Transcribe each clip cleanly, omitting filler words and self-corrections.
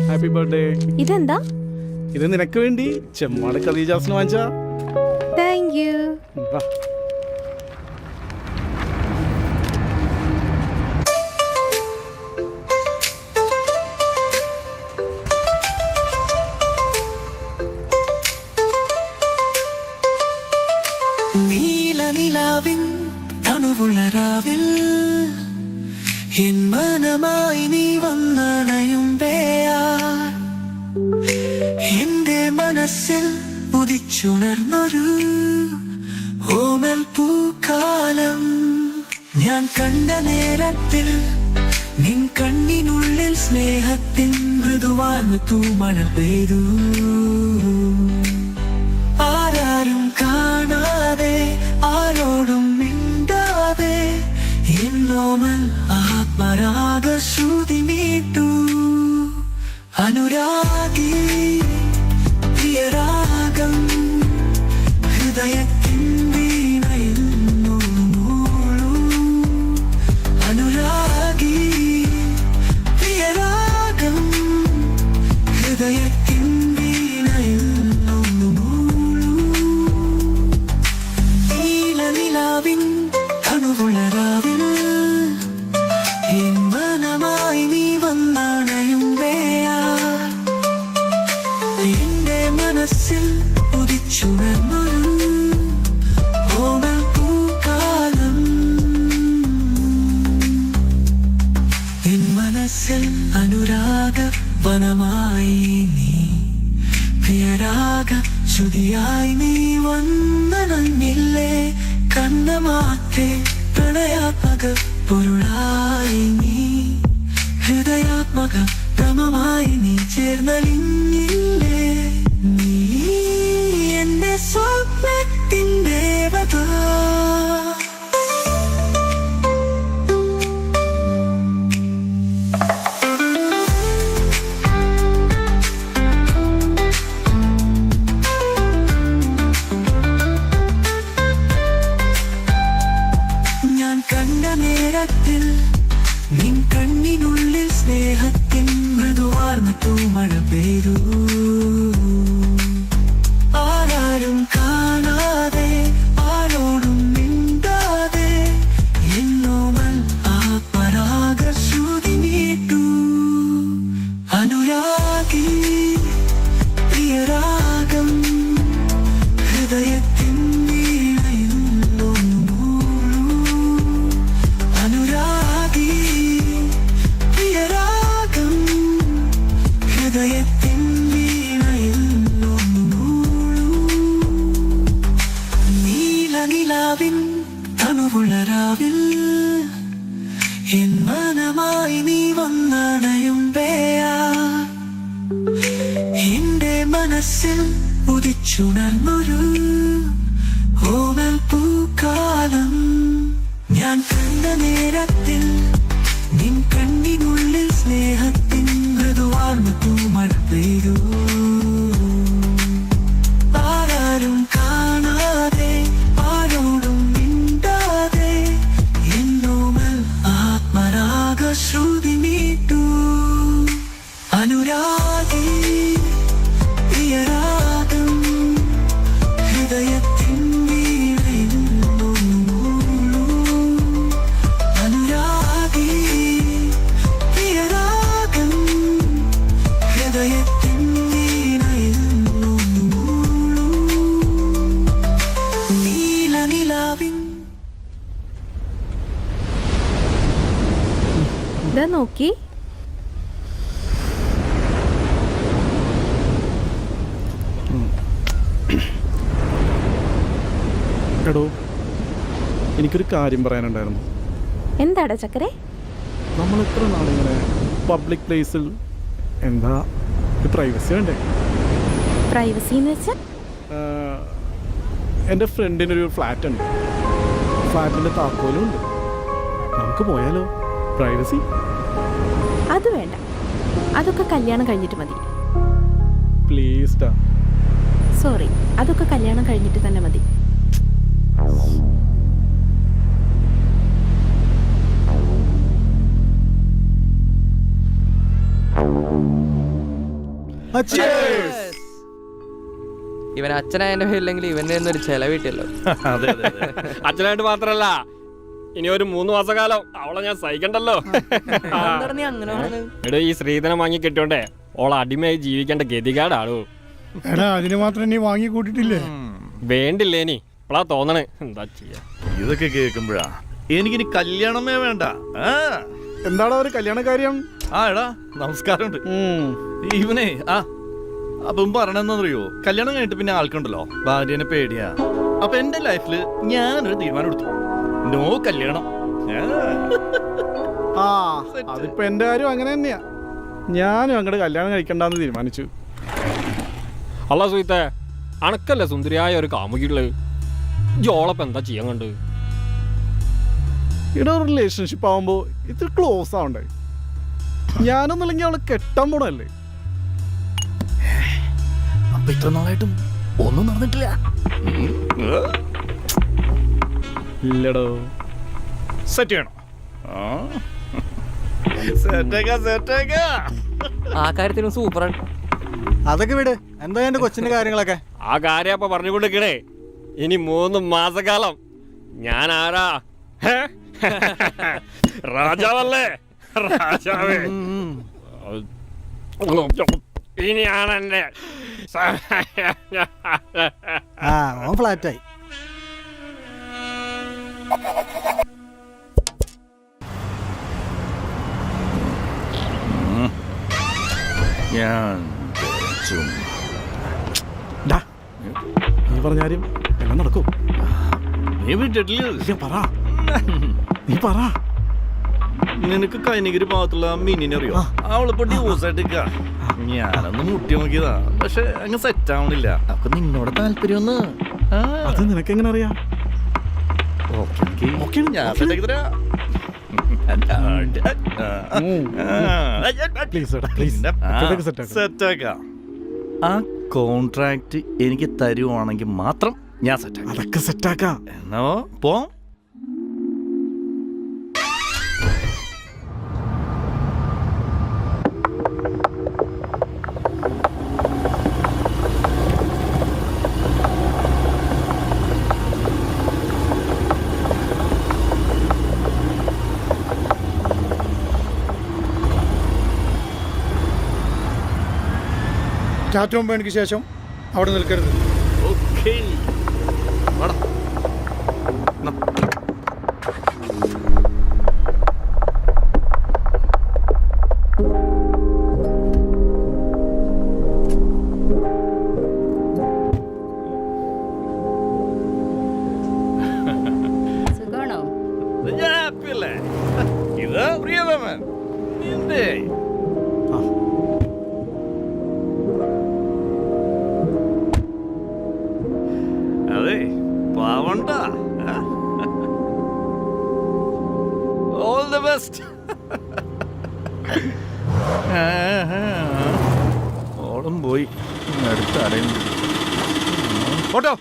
Happy birthday. ഇതെന്താ? ഇത് നിനക്ക് വേണ്ടി ചെമ്മാട് ഖദീജാസിന് വാങ്ങിച്ചാ. Thank you. വാ. നീലനിലാവിൻ തണുവുള്ള രാവിൽ എൻ മനമായി നീ വന്നണയുമ്പേയാ എന്റെ മനസ്സിൽ ഉദിച്ചുണർന്നൊരു ഓമൽ പൂക്കാലം ഞാൻ കണ്ട നേരത്തിൽ നിൻ കണ്ണിനുള്ളിൽ സ്നേഹത്തിൻ മൃദുവാർന്ന തൂമഴ പെയ്തു. ആരാരും കാണാതെ ആരോടും മിണ്ടാതെ എന്നോമൽ ആത്മരാഗ ശ്രുതി മീട്ടു. അനുരാഗി പ്രിയരാഗം ഹൃദയത്തിൻ വീണയിൽ നൂളു. അനുരാഗി പ്രിയരാഗം ഹൃദയത്തിൻ വീണയിൽ നൂളു. നീലനിലാവിൻ തണുവുള്ള രാവിൽ എൻ മനമായി നീ വന്നണയുമ്പേയാ എന്റെ മനസ്സിൽ ഉദിച്ചുണർന്നൊരു ഓമൽ പൂക്കാലം. എൻ മനസ്സിൽ അനുരാഗ വനമായി നീ പ്രിയരാഗ ശ്രുതിയായി നീ വന്നണഞ്ഞില്ലേ. കണ്ണമാത്തെ പ്രണയാത്മക പൊരുളായി നീ ഹൃദയാത്മക ക്രമമായി നീ ചേർന്നലിഞ്ഞില്ലേ. നീ എന്റെ സ്വപ്നത്തിൻ ദേവത. ഞാൻ കണ്ട നേരത്തിൽ നിൻ കണ്ണിനുള്ളിൽ സ്നേഹത്തിൻ മൃദുവാർന്ന തൂമഴ പെയ്തു. ആരാരും കാണാതെ ആരോടും മിണ്ടാതെ എന്നോമൽ ആത്മരാഗ ശ്രുതി മീട്ടു. അനുരാഗി പ്രിയരാഗം ഹൃദയത്തിൻ വീണയിൽ നൂളു. അനുരാഗി പ്രിയരാഗം ഹൃദയത്തിൻ വീണയിൽ നൂളു. നീലനിലാവിൻ തണുവുള്ള രാവിൽ എൻ മനമായി നീ വന്നണയുമ്പേയാ എന്റെ മനസ്സിൽ ഉദിച്ചുണർന്നൊരു ഓമൽ പൂക്കാലം. ഞാൻ കണ്ട നേരത്തിൽ നിൻ കണ്ണിനുള്ളിൽ സ്നേഹത്തിൻ മൃദുവാർന്ന തൂമഴ പെയ്തു. ആരാരും കാണാതെ ആരോടും മിണ്ടാതെ എന്നോമൽ ആത്മരാഗ ശ്രുതി മീട്ടു. അനുരാഗി പ്രിയരാഗം ഹൃദയത്തിൻ വീണയിൽ നൂളു. അനുരാഗി പ്രിയരാഗം ഹൃദയത്തിൻ വീണയിൽ നൂളു. നീലനിലാവിൻ ഇതാ നോക്കി. എടോ, എനിക്കൊരു കാര്യം പറയാനുണ്ടായിരുന്നു. എന്താടാ ചക്കരെ? നമ്മൾ എത്ര നാളിങ്ങനെ പബ്ലിക് പ്ലേസിൽ എന്താ ഒരു പ്രൈവസി വേണ്ടേ? പ്രൈവസി എന്ന് വെച്ചാൽ? എൻ്റെ ഫ്രണ്ടിനൊരു ഫ്ലാറ്റ് ഉണ്ട്. ഫ്ലാറ്റിൻ്റെ താക്കോലും ഉണ്ട്. നമുക്ക് പോയാലോ? പ്രൈവസി. അത് വേണ്ട, അതൊക്കെ കല്യാണം കഴിഞ്ഞിട്ട് മതി. പ്ലീസ് ടാ. സോറി, അതൊക്കെ കല്യാണം കഴിഞ്ഞിട്ട് തന്നെ മതി. ഇവൻ അച്ഛനായതിന്റെ പേരില്ലെങ്കിൽ ഇവന്റെ ഒരു ചെലവിട്ടല്ലോ. അതെ അതെ അച്ഛനായിട്ട് മാത്രല്ല, ഇനി ഒരു 3 മാസക്കാലം അവളെ ഞാൻ സഹിക്കണ്ടല്ലോ. എടോ, ഈ സ്ത്രീധനം വാങ്ങി കിട്ടിയോണ്ടേ ഓളെ അടിമയായി ജീവിക്കേണ്ട ഗതികാടാണോ. എടാ അതിന് മാത്രം നീ വാങ്ങി കൂട്ടിട്ടില്ലേ? വേണ്ടില്ലേ നീ ഇപ്പളാ തോന്നണേ. എന്താ ചെയ്യാ? ഇതൊക്കെ കേൾക്കുമ്പോഴാ എനിക്കിനി കല്യാണമേ വേണ്ട. എന്താടാ ഒരു കല്യാണ കാര്യം? എടാ നമസ്കാരമുണ്ട്. ഇവനെ അപ്പം പറയണെന്നറിയോ, കല്യാണം കഴിഞ്ഞിട്ട് പിന്നെ ആൾക്കുണ്ടല്ലോ ഭാര്യനെ പേടിയാ. അപ്പൊ എന്റെ ലൈഫില് ഞാനൊരു തീരുമാനം എടുത്തു, നോ കല്യാണം. അതിപ്പോ എന്റെ കാര്യം അങ്ങനെ തന്നെയാ. ഞാനും അങ്ങോട്ട് കല്യാണം കഴിക്കണ്ടെന്ന് തീരുമാനിച്ചു. അല്ല സുഹൃത്തെ, അണക്കല്ലേ സുന്ദരിയായ ഒരു കാമുകിയുള്ളത്. ജോളപ്പം എന്താ ചെയ്യാൻ കണ്ട്? ഇവിടെ ഒരു റിലേഷൻഷിപ്പ് ആവുമ്പോ ഇത്തിരി ക്ലോസ് ആവണ്ടേ? ഞാനൊന്നുമില്ലെങ്കിൽ അവളെ കെട്ടാൻ പോണല്ലേ. അപ്പൊ ഇത്ര നാളായിട്ടും ഒന്നും നടന്നിട്ടില്ല. ഇല്ലടോ. സെറ്റ് ചെയ്യണോ? സെറ്റേക്കാ. ആ കാര്യത്തിനും സൂപ്പറാണ്. അതൊക്കെ വിട്. എന്താ എന്റെ കൊച്ചിന്റെ കാര്യങ്ങളൊക്കെ? ആ കാര്യം അപ്പൊ പറഞ്ഞുകൊണ്ടിരിക്കണേ. ഇനി 3 മാസക്കാലം ഞാൻ ആരാ? രാജാവല്ലേ? രാജാവേ. ഇനിയാണ് എന്റെ ഫ്ലാറ്റായി. ഞാൻ നീ പറഞ്ഞാലും എല്ലാം നടക്കും. നീ വിട്ടിട്ടില്ല. പറ, നീ പറ. നിനക്ക് കൈനഗിരി ഭാഗത്തുള്ള മീനിനെ അറിയോ? അവളിപ്പോ ഡിവോഴ്സ് ആയിട്ടിരിക്ക. ഞാനൊന്ന് മുട്ടി നോക്കിയതാ, പക്ഷെ അങ്ങ് സെറ്റ് ആവണില്ല. അപ്പൊ നിന്നോട് താല്പര്യമൊന്ന്. അത് നിനക്ക് എങ്ങനെ അറിയാം? ഞാൻ സെറ്റാക്കി തരാം. സെറ്റാക്കാം. ആ കോൺട്രാക്ട് എനിക്ക് തരുവാണെങ്കിൽ മാത്രം ഞാൻ സെറ്റാക്കാം. അതൊക്കെ സെറ്റാക്കാം. എന്നോ പോ. ചാറ്റ് 9 മണിക്ക് ശേഷം അവിടെ നിൽക്കരുത്. ഓക്കേ. ഇത് പ്രിയതമൻ നിന്റെ അതെ പാവണ്ട. All the best. ഓളും പോയി, അടുത്ത ആരെയും ഫോട്ടോ.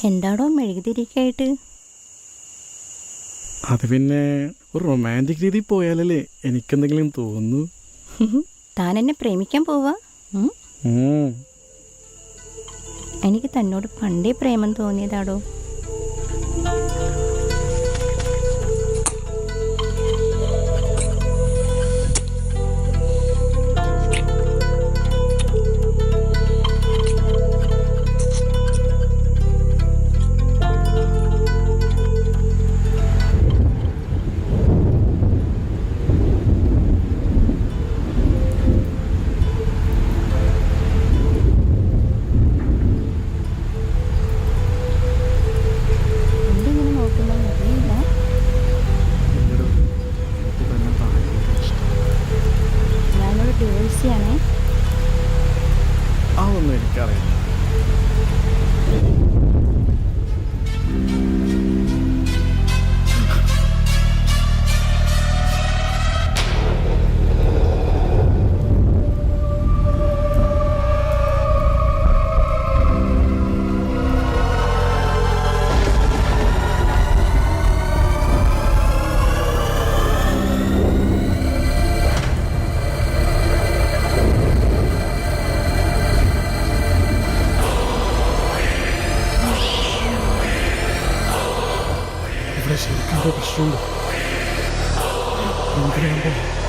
എന്താടോ മെഴുകുതിരിക്കായിട്ട്? അത് പിന്നെ ഒരു റൊമാൻറ്റിക് രീതി പോയാലല്ലേ എനിക്കെന്തെങ്കിലും തോന്നുന്നു. താൻ എന്നെ പ്രേമിക്കാൻ പോവാ? എനിക്ക് തന്നോട് പണ്ടേ പ്രേമം തോന്നിയതാടോ. ശരിക്കും പ്രശ്നമുണ്ട്. ഇങ്ങനെയാകുമ്പോ